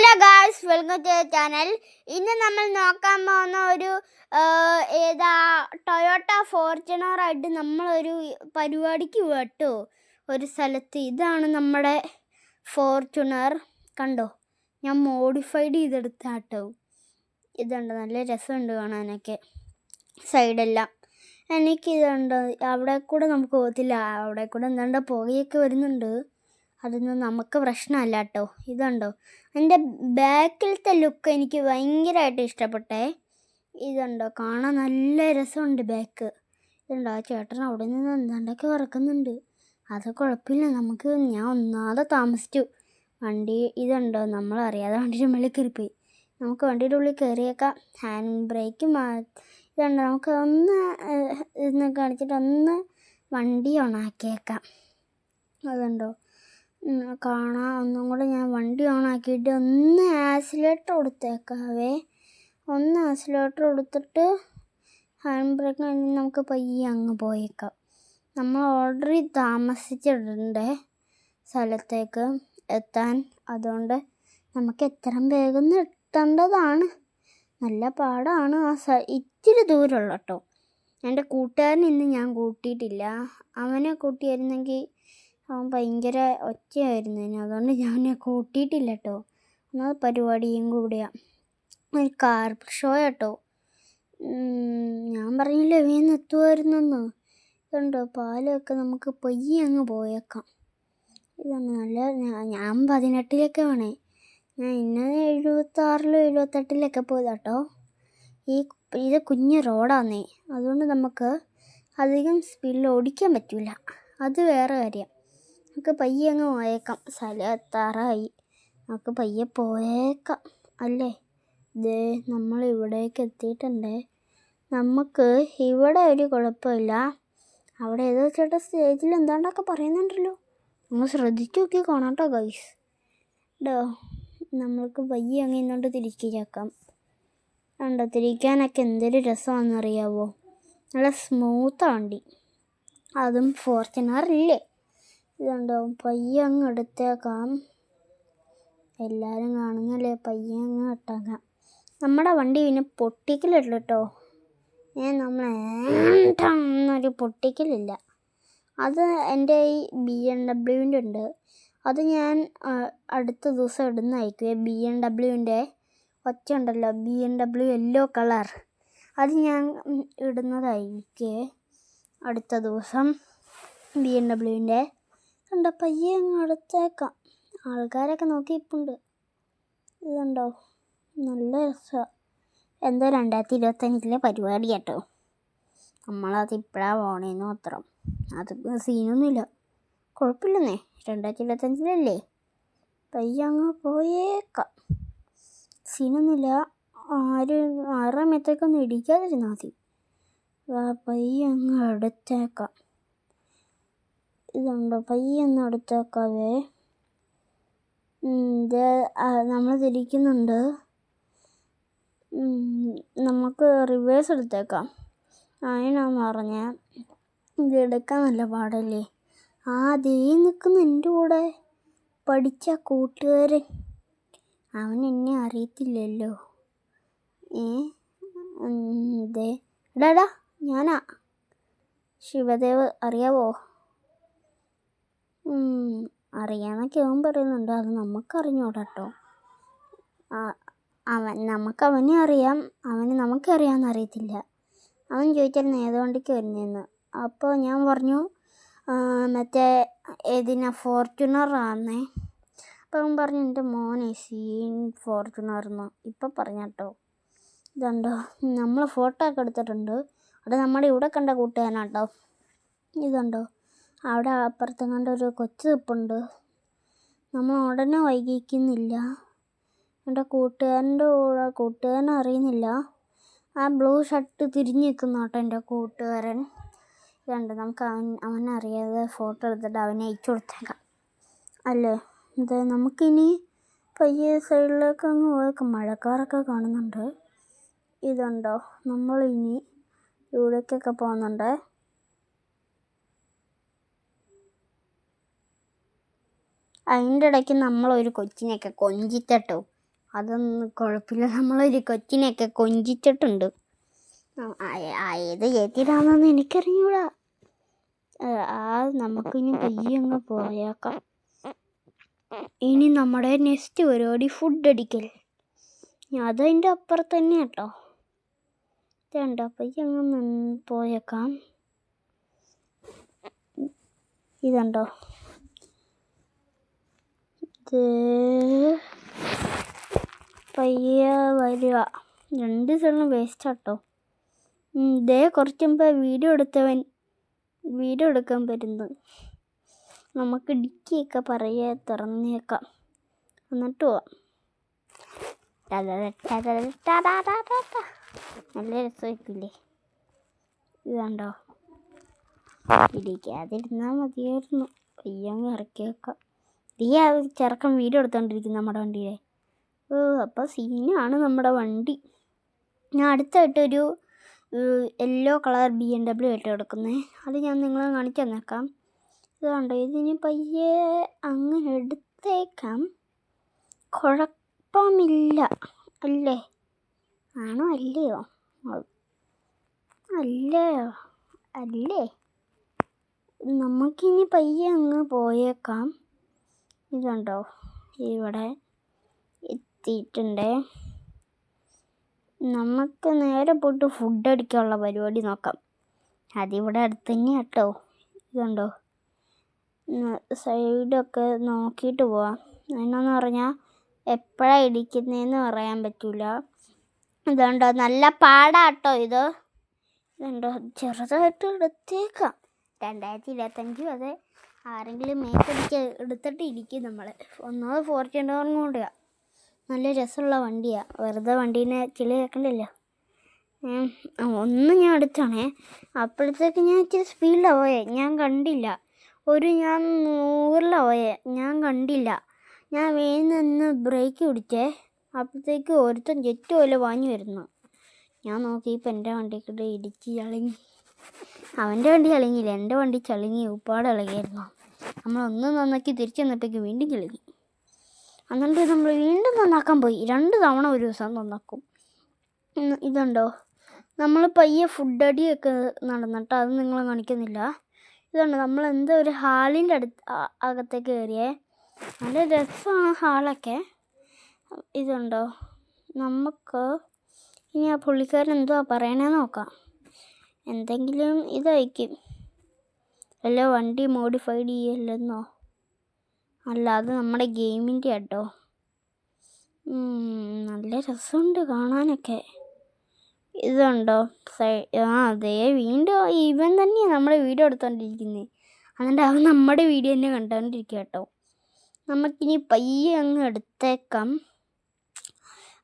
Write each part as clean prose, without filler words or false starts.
Hello guys, welcome to channel. ഇന്ന് നമ്മൾ നോക്കാൻ പോകുന്ന ഒരു ടൊയോട്ട ഫോർച്യൂണറായിട്ട് നമ്മളൊരു പരിപാടിക്ക് കേട്ടോ ഒരു സ്ഥലത്ത്. ഇതാണ് നമ്മുടെ ഫോർച്യൂണർ, കണ്ടോ? ഞാൻ മോഡിഫൈഡ് ചെയ്തെടുത്താട്ടോ. ഇതുണ്ട്, നല്ല രസമുണ്ട് കാണാനൊക്കെ. സൈഡെല്ലാം എനിക്കിതുണ്ട്. അവിടെ കൂടെ നമുക്ക് പോകത്തില്ല, അവിടെ കൂടെ എന്താണ്ട് പുകയൊക്കെ വരുന്നുണ്ട്. അതൊന്നും നമുക്ക് പ്രശ്നമല്ല കേട്ടോ. ഇതുണ്ടോ, എൻ്റെ ബാക്കിലത്തെ ലുക്ക് എനിക്ക് ഭയങ്കരമായിട്ട് ഇഷ്ടപ്പെട്ടേ. ഇതുണ്ടോ, കാണാൻ നല്ല രസമുണ്ട് ബാക്ക്. ഇതുണ്ടോ, ആ ചേട്ടൻ അവിടെ നിന്ന് എന്താണ്ടൊക്കെ വറക്കുന്നുണ്ട്. അത് കുഴപ്പമില്ല, ഞാൻ ഒന്നാതെ താമസിച്ചു വണ്ടി. ഇതുണ്ടോ, നമ്മളറിയാതെ വണ്ടിയുടെ മുകളിൽ കയറിപ്പോയി. നമുക്ക് വണ്ടിയുടെ ഉള്ളിൽ കയറിയേക്കാം. ഹാൻഡ് ബ്രേക്ക് ഇതുണ്ടോ, നമുക്ക് ഒന്ന് കാണിച്ചിട്ട് ഒന്ന് വണ്ടി ഓണാക്കിയേക്കാം. അതുണ്ടോ കാണാം. ഒന്നും കൂടെ ഞാൻ വണ്ടി ഓണാക്കിയിട്ട് ഒന്ന് ആക്സിലേറ്റർ കൊടുത്തേക്കാവേ. ഒന്ന് ആക്സിലേറ്റർ കൊടുത്തിട്ട് ഹാൻഡ് ബ്രേക്ക് നമുക്ക് പയ്യെ അങ്ങ് പോയേക്കാം. നമ്മൾ ഓൾറെഡി താമസിച്ചിട്ടുണ്ട് സ്ഥലത്തേക്ക് എത്താൻ. അതുകൊണ്ട് നമുക്ക് എത്രയും വേഗം എത്തേണ്ടതാണ്. നല്ല പാടാണ്. ഇച്ചിരി ദൂരമുള്ളൂ കേട്ടോ. എൻ്റെ കൂട്ടുകാരൻ ഇന്ന് ഞാൻ കൂട്ടിയിട്ടില്ല. അവനെ കൂട്ടിയായിരുന്നെങ്കിൽ അവൻ ഭയങ്കര ഒച്ചയായിരുന്നു. അതുകൊണ്ട് ഞാൻ കൂട്ടിയിട്ടില്ല കേട്ടോ. എന്നാൽ പരിപാടിയും കൂടിയാണ്, ഒരു കാർ ഷോ കേട്ടോ. ഞാൻ പറഞ്ഞില്ലേ വേഗം എത്തുമായിരുന്നെന്ന്. ഇതുണ്ടോ, പാലൊക്കെ നമുക്ക് പയ്യെ അങ്ങ് പോയേക്കാം. ഇതാണ് നല്ല. ഞാൻ 18-ലൊക്കെ വേണേ. ഞാൻ ഇന്ന് 76-ലോ 78-ലൊക്കെ പോയതാട്ടോ. ഇത് കുഞ്ഞ് റോഡാന്നേ, അതുകൊണ്ട് നമുക്ക് അധികം സ്പീഡിൽ ഓടിക്കാൻ പറ്റില്ല. അത് വേറെ കാര്യം. നമുക്ക് പയ്യെ അങ്ങ് പോയേക്കാം. സ്ഥലം എത്താറായി, നമുക്ക് പയ്യെ പോയേക്കാം അല്ലേ. നമ്മൾ ഇവിടേക്ക് എത്തിയിട്ടുണ്ടേ. നമുക്ക് ഇവിടെ ഒരു കുഴപ്പമില്ല. അവിടെ ഏതോ ചേട്ടാ സ്റ്റേജിൽ എന്താണ്ടൊക്കെ പറയുന്നുണ്ടല്ലോ. നമ്മൾ ശ്രദ്ധിച്ചു നോക്കി കാണാട്ടോ ഗൈസ്. നമ്മൾക്ക് പയ്യെ അങ്ങ് ഇന്നോട്ട് തിരിച്ചേക്കാം. കണ്ടോ, തിരിക്കാനൊക്കെ എന്തൊരു രസമാണെന്നറിയാവോ. നല്ല സ്മൂത്താണ് വണ്ടി, അതും ഫോർച്യൂണറില്ലേ. ഇതുണ്ടോ, പയ്യെ അങ്ങ് എടുത്തേക്കാം. എല്ലാവരും കാണുന്നല്ലേ, പയ്യെ അങ്ങ് ഇട്ടേക്കാം. നമ്മുടെ വണ്ടി പിന്നെ പൊട്ടിക്കലില്ല കേട്ടോ. നമ്മളൊരു പൊട്ടിക്കലില്ല. അത് എൻ്റെ ഈ BMW ഉണ്ട്. അത് ഞാൻ അടുത്ത ദിവസം ഇടുന്നതായിരിക്കും. BMW ഒച്ച ഉണ്ടല്ലോ, BMW യെല്ലോ കളർ, അത് ഞാൻ ഇടുന്നതായിരിക്കും അടുത്ത ദിവസം. BMW കണ്ടോ, പയ്യെ അങ്ങ് അടുത്തേക്കാം. ആൾക്കാരൊക്കെ നോക്കിയിപ്പുണ്ട്. ഇതുണ്ടോ, നല്ല രസമാണ്. എന്തോ 2025-ലെ പരിപാടി കേട്ടോ. നമ്മളത് ഇപ്പോഴാണ് പോണേന്ന് മാത്രം. അത് സീനൊന്നുമില്ല, കുഴപ്പമില്ലെന്നേ. 2025-ലല്ലേ, പയ്യെ അങ്ങ് പോയേക്കാം. സീനൊന്നുമില്ല. ആരുടെ മേത്തേക്കൊന്നും ഇടിക്കാതിരുന്നാൽ മതി. പയ്യെ അങ്ങ് എടുത്തേക്കാം. ഇതുണ്ടോ, പയ്യെ ഒന്ന് എടുത്തേക്കാവേ. നമ്മൾ തിരിക്കുന്നുണ്ട്. നമുക്ക് റിവേഴ്സ് എടുത്തേക്കാം. അതിനാന്ന് പറഞ്ഞാൽ ഇത് എടുക്കാൻ നല്ല പാടല്ലേ. ദേ നിൽക്കുന്ന എൻ്റെ കൂടെ പഠിച്ച കൂട്ടുകാരൻ, അവൻ എന്നെ അറിയത്തില്ലല്ലോ. എടാ ഞാനാ ശിവദേവ്, അറിയാവോ? അറിയാമെന്നൊക്കെ അവൻ പറയുന്നുണ്ട്. അത് നമുക്കറിഞ്ഞൂടാ കേട്ടോ. അവനെ അറിയാം, അവന് നമുക്കറിയാമെന്ന് അറിയത്തില്ല. അവൻ ചോദിച്ചാൽ ഏത് വണ്ടിക്ക് വരുന്നതെന്ന്. അപ്പോൾ ഞാൻ പറഞ്ഞു മറ്റേ ഫോർച്യൂണറാന്നേ. അപ്പോൾ അവൻ പറഞ്ഞു എൻ്റെ മോനെ സീൻ ഫോർച്യൂണർന്ന്. ഇപ്പം പറഞ്ഞ കേട്ടോ. ഇതുണ്ടോ, നമ്മൾ ഫോട്ടോ ഒക്കെ എടുത്തിട്ടുണ്ട്. അത് നമ്മുടെ ഇവിടെ കണ്ട കൂട്ടുകാരനാട്ടോ. ഇതുണ്ടോ, അവിടെ അപ്പുറത്തും കണ്ട ഒരു കൊച്ചു നിൽപ്പുണ്ട്. നമ്മൾ ഉടനെ വൈകിക്കുന്നില്ല. എൻ്റെ കൂട്ടുകാരൻ്റെ കൂടെ, കൂട്ടുകാരൻ അറിയുന്നില്ല. ആ ബ്ലൂ ഷർട്ട് തിരിഞ്ഞ് നിൽക്കുന്ന കേട്ടോ എൻ്റെ കൂട്ടുകാരൻ. ഇതുണ്ട്, നമുക്ക് അവനറിയാതെ ഫോട്ടോ എടുത്തിട്ട് അവനെ അയച്ചു കൊടുത്തേക്കാം അല്ലേ. നമുക്കിനി പയ്യെ സൈഡിലേക്ക് അങ്ങ് പോയേക്കാം. മഴക്കാറൊക്കെ കാണുന്നുണ്ട്. ഇതുണ്ടോ, നമ്മളിനി ഇവിടേക്കൊക്കെ പോകുന്നുണ്ട്. അതിൻ്റെ ഇടയ്ക്ക് നമ്മളൊരു കൊച്ചിനെയൊക്കെ കൊഞ്ചിത്തട്ടോ. അതൊന്നും കുഴപ്പമില്ല. നമ്മളൊരു കൊച്ചിനെയൊക്കെ കൊഞ്ചിച്ചിട്ടുണ്ട്. ഏത് ഏതിലാണെന്ന് എനിക്കറിഞ്ഞൂടാ. നമുക്കിനി പയ്യെ അങ്ങ് പോയേക്കാം. ഇനി നമ്മുടെ നെക്സ്റ്റ് പരിപാടി ഫുഡ് അടിക്കൽ. അതതിൻ്റെ അപ്പുറത്ത് തന്നെ കേട്ടോ. ഇതുണ്ടോ, പയ്യെ അങ്ങ് പോയേക്കാം. ഇതുണ്ടോ, ഇത് പയ്യെ വരിക. 2 സ്ഥലം വേസ്റ്റ് ആട്ടോ. ഇതേ കുറച്ച് മുമ്പ് വീഡിയോ എടുക്കാൻ വരുന്നു. നമുക്ക് ഡിക്കിയൊക്കെ തുറന്നേക്കാം, എന്നിട്ട് പോവാം. നല്ല രസമായിട്ടില്ലേ? ഇതുണ്ടോ, ഇടിക്കാതിരുന്നാൽ മതിയായിരുന്നു. പയ്യങ്ങ് ഇറക്കി വെക്കാം. ചെറുക്കൻ വീഡിയോ എടുത്തോണ്ടിരിക്കുന്നു നമ്മുടെ വണ്ടിയെ. അപ്പോൾ സീനാണ് നമ്മുടെ വണ്ടി. ഞാൻ അടുത്തായിട്ടൊരു യെല്ലോ കളർ BMW ആയിട്ട് എടുക്കുന്നത്. അത് ഞാൻ നിങ്ങളെ കാണിച്ചു തന്നേക്കാം. ഇതുണ്ടോ, ഇതിന് പയ്യെ അങ്ങ് എടുത്തേക്കാം. കുഴപ്പമില്ല അല്ലേ? ആണോ അല്ലയോ? അല്ലേ? നമുക്കിനി പയ്യെ അങ്ങ് പോയേക്കാം. ഇതുണ്ടോ, ഇവിടെ എത്തിയിട്ടുണ്ട്. നമുക്ക് നേരെ പോയിട്ട് ഫുഡ് അടിക്കാനുള്ള പരിപാടി നോക്കാം. അതിവിടെ അടുത്ത് തന്നെ കേട്ടോ. ഇതുണ്ടോ, സൈഡൊക്കെ നോക്കിയിട്ട് പോവാം. എന്നാന്ന് പറഞ്ഞാൽ എപ്പോഴാണ് ഇടിക്കുന്നതെന്ന് പറയാൻ പറ്റില്ല. ഇതുണ്ടോ, നല്ല പാടാട്ടോ ഇത്. ഇതുണ്ടോ, ചെറുതായിട്ട് എടുത്തേക്കാം. 2025 അതെ, ആരെങ്കിലും മേക്കടിച്ച് എടുത്തിട്ട് ഇരിക്കും നമ്മൾ. ഒന്നാമത് ഫോർച്യൂണറും കൊണ്ടാണ്. നല്ല രസമുള്ള വണ്ടിയാണ്. വെറുതെ വണ്ടീനെ ചില കേൾക്കണ്ടല്ലോ. ഒന്ന് ഞാൻ എടുത്താണേ, അപ്പോഴത്തേക്ക് ഞാൻ ഇച്ചിരി സ്പീഡിലാണ് പോയേ. ഞാൻ കണ്ടില്ല. ഞാൻ 100-ലാണ് പോയേ. ഞാൻ കണ്ടില്ല. ഞാൻ വേഗം നിന്ന് ബ്രേക്ക് പിടിച്ചേ. അപ്പോഴത്തേക്ക് ഒരുത്തൻ ജെറ്റ് പോലെ വാങ്ങി വരുന്നു. ഞാൻ നോക്കിയപ്പോൾ എൻ്റെ വണ്ടിക്കിട്ട് ഇടിച്ച് ചളിങ്ങി. അവൻ്റെ വണ്ടി ചളിങ്ങില്ല, എൻ്റെ വണ്ടി ചളിങ്ങി ഉപ്പാട് ഇളകിയായിരുന്നു. നമ്മളൊന്ന് നന്നാക്കി തിരിച്ചു വന്നപ്പോഴേക്ക് വീണ്ടും ചളിങ്ങി. എന്നിട്ട് നമ്മൾ വീണ്ടും നന്നാക്കാൻ പോയി. 2 തവണ ഒരു ദിവസം നന്നാക്കും. ഇതുണ്ടോ, നമ്മൾ പയ്യെ ഫുഡ് അടിയൊക്കെ നടന്നിട്ട് അത് നിങ്ങളെ കാണിക്കുന്നില്ല. ഇതുണ്ടോ, നമ്മൾ എന്തോ ഒരു ഹാളിൻ്റെ അകത്തേക്ക് കയറിയേ. നല്ല രസമാണ് ഹാളൊക്കെ. ഇതുണ്ടോ, നമുക്ക് ഇനി ആ പുള്ളിക്കാരൻ എന്തുവാ പറയണേന്ന് നോക്കാം. എന്തെങ്കിലും ഇതായിരിക്കും. അല്ല വണ്ടി മോഡിഫൈഡ് ചെയ്യല്ലെന്നോ? അല്ല, അത് നമ്മുടെ ഗെയിമിൻ്റെ കേട്ടോ. നല്ല രസമുണ്ട് കാണാനൊക്കെ. ഇതുണ്ടോ, അതേ വീണ്ടും ഇവൻ തന്നെയാണ് നമ്മുടെ വീഡിയോ എടുത്തോണ്ടിരിക്കുന്നത്. എന്നിട്ട് അവൻ നമ്മുടെ വീഡിയോ തന്നെ കണ്ടുകൊണ്ടിരിക്കുക കേട്ടോ. നമുക്കിനി പയ്യെ അങ്ങ് എടുത്തേക്കാം.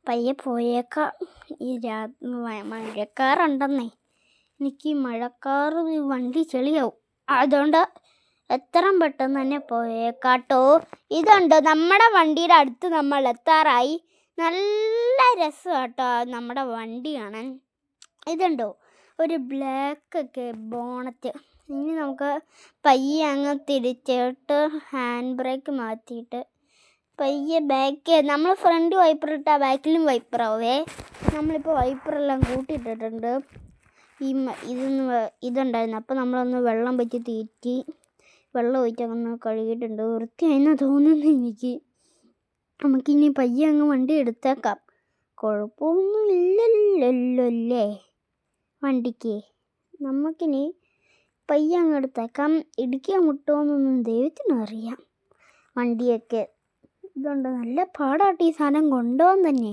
പയ്യെ പോയേക്കാം. ഈ മഴക്കാറുണ്ടെന്നേ. എനിക്ക് മഴക്കാറ് വണ്ടി ചെളിയാവും. അതുകൊണ്ട് എത്രയും പെട്ടെന്ന് തന്നെ പോയേക്കാട്ടോ. ഇതുണ്ടോ, നമ്മുടെ വണ്ടിയുടെ അടുത്ത് നമ്മൾ എത്താറായി. നല്ല രസമാട്ടോ നമ്മുടെ വണ്ടി കാണാൻ. ഇതുണ്ടോ, ഒരു ബ്ലാക്കൊക്കെ ബോണറ്റ്. ഇനി നമുക്ക് പയ്യെ അങ്ങ് തിരിച്ചിട്ട് ഹാൻഡ് ബ്രേക്ക് മാറ്റിയിട്ട് പയ്യെ ബാക്ക് നമ്മൾ ഫ്രണ്ട് വൈപ്പർ ഇട്ടാൽ ബാക്കിലും വൈപ്പറാവേ. നമ്മളിപ്പോൾ വൈപ്പറെല്ലാം കൂട്ടിയിട്ടിട്ടുണ്ട്. ഇതുണ്ടായിരുന്നു. അപ്പോൾ നമ്മളൊന്ന് വെള്ളം വെച്ച് തീറ്റി വെള്ളം ഒഴിച്ചൊന്ന് കഴുകിയിട്ടുണ്ട്. വൃത്തിയായെന്ന് തോന്നുന്നു എനിക്ക്. നമുക്കിനി പയ്യെ അങ്ങ് വണ്ടി എടുത്തേക്കാം. കുഴപ്പമൊന്നും ഇല്ലല്ലോ അല്ലേ വണ്ടിക്ക്? നമുക്കിനി പയ്യെ അങ്ങ് എടുത്തേക്കാം. ഇടിക്കാൻ മുട്ടുമെന്നൊന്നും ദൈവത്തിനും അറിയാം വണ്ടിയൊക്കെ. ഇതുണ്ട്, നല്ല പാടാട്ടോ ഈ സാധനം കൊണ്ടുപോകാൻ തന്നെ.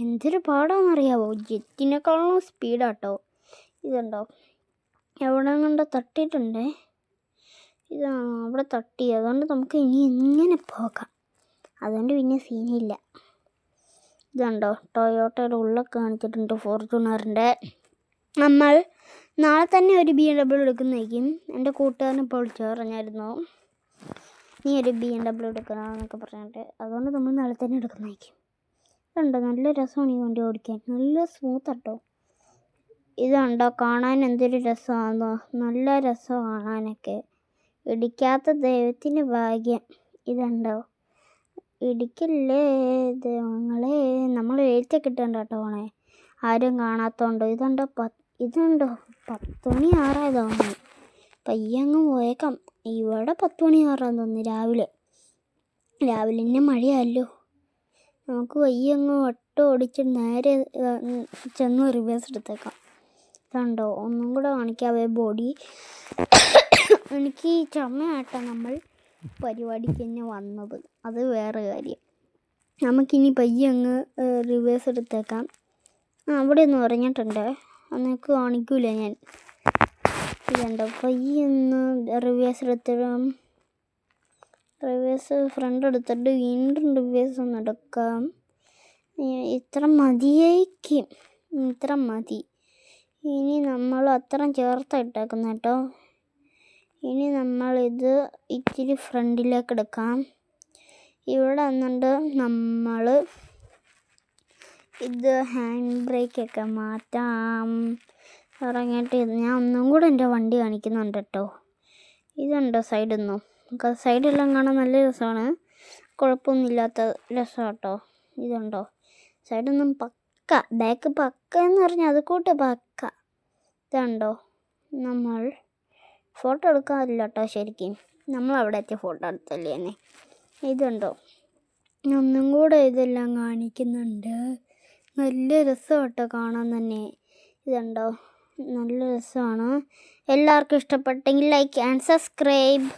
എന്തൊരു പാടാണെന്നറിയാവോ? ജെറ്റിനേക്കാളും സ്പീഡാട്ടോ. ഇതുണ്ടോ, എവിടെ കൊണ്ട് തട്ടിയിട്ടുണ്ടേ. അവിടെ തട്ടി. അതുകൊണ്ട് നമുക്ക് ഇനി ഇങ്ങനെ പോകാം. അതുകൊണ്ട് പിന്നെ സീനില്ല. ഇതുണ്ടോ, ടൊയോട്ടയുടെ ഉള്ളൊക്കെ കാണിച്ചിട്ടുണ്ട്, ഫോർച്യൂണറിൻ്റെ. നമ്മൾ നാളെ തന്നെ ഒരു BMW എടുക്കുന്നതായിരിക്കും. എൻ്റെ കൂട്ടുകാരൻ ഇപ്പോൾ വിളിച്ചു പറഞ്ഞായിരുന്നു, നീ ഒരു BMW എടുക്കണമെന്നൊക്കെ പറഞ്ഞിട്ട്. അതുകൊണ്ട് നമ്മൾ നാളെ തന്നെ എടുക്കുന്നതായിരിക്കും. ഇതുണ്ടോ, നല്ല രസമാണ് ഈ വണ്ടി ഓടിക്കാൻ. നല്ല സ്മൂത്താട്ടോ. ഇതുണ്ടോ, കാണാൻ എന്തൊരു രസമാണെന്നോ. നല്ല രസം കാണാനൊക്കെ. ഇടിക്കാത്ത ദൈവത്തിന് ഭാഗ്യം. ഇതുണ്ടോ, ഇടിക്കില്ലേ ദൈവങ്ങളെ. ലൈറ്റൊക്കെ ഇട്ടുണ്ട് കേട്ടോ ഓണേ, ആരും കാണാത്തോണ്ട്. ഇതുണ്ടോ 10 മണി ആറായതാണ്. പയ്യങ്ങ് പോയേക്കാം. ഇവിടെ 10 മണി ആറാന്ന് തോന്നുന്നു. രാവിലെ തന്നെ മഴയല്ലോ. നമുക്ക് വയ്യങ്ങ് വട്ടം ഓടിച്ച് നേരെ ചെന്ന് റിവേഴ്സ് എടുത്തേക്കാം. ഇതുണ്ടോ, ഒന്നും കൂടെ കാണിക്കാവേ ബോഡി. എനിക്ക് ചുമയായിട്ടാണ് നമ്മൾ പരിപാടിക്ക് തന്നെ വന്നത്, അത് വേറെ കാര്യം. നമുക്കിനി പയ്യങ്ങ് റിവേഴ്സ് എടുത്തേക്കാം. അവിടെ ഒന്ന് പറഞ്ഞിട്ടുണ്ട്, അന്നേക്ക് കാണിക്കൂല ഞാൻ. ഇതുണ്ടോ, പയ്യൊന്ന് റിവേഴ്സ് ഫ്രണ്ട് എടുത്തിട്ട് വീണ്ടും റിവേഴ്സ് ഒന്ന് എടുക്കാം. ഇത്ര മതി. ഇനി നമ്മൾ അത്രയും ചേർത്തിട്ടേക്കുന്ന കേട്ടോ. ഇനി നമ്മളിത് ഇച്ചിരി ഫ്രണ്ടിലേക്ക് എടുക്കാം. ഇവിടെ വന്നിട്ട് നമ്മൾ ഇത് ഹാൻഡ് ബ്രേക്കൊക്കെ മാറ്റാം. ഇറങ്ങിയിട്ട് ഞാൻ ഒന്നും കൂടെ എൻ്റെ വണ്ടി കാണിക്കുന്നുണ്ട് കേട്ടോ. ഇതുണ്ടോ സൈഡൊന്നും, സൈഡെല്ലാം കാണാൻ നല്ല രസമാണ്, കുഴപ്പമൊന്നുമില്ലാത്ത രസം കേട്ടോ. ഇതുണ്ടോ സൈഡൊന്നും പക്ക, ബാക്ക് പക്ക എന്ന് പറഞ്ഞാൽ അത് കൂട്ട് പക്ക. ഇതുണ്ടോ, നമ്മൾ ഫോട്ടോ എടുക്കാറില്ല കേട്ടോ ശരിക്കും, നമ്മളവിടെ എത്തിയ ഫോട്ടോ എടുത്തല്ലേ തന്നെ. ഇതുണ്ടോ, ഒന്നും കൂടെ ഇതെല്ലാം കാണിക്കുന്നുണ്ട്. നല്ല രസം കേട്ടോ കാണാൻ തന്നെ. ഇതുണ്ടോ, നല്ല രസമാണ്. എല്ലാവർക്കും ഇഷ്ടപ്പെട്ടെങ്കിൽ ലൈക്ക് ആൻഡ് സബ്സ്ക്രൈബ്.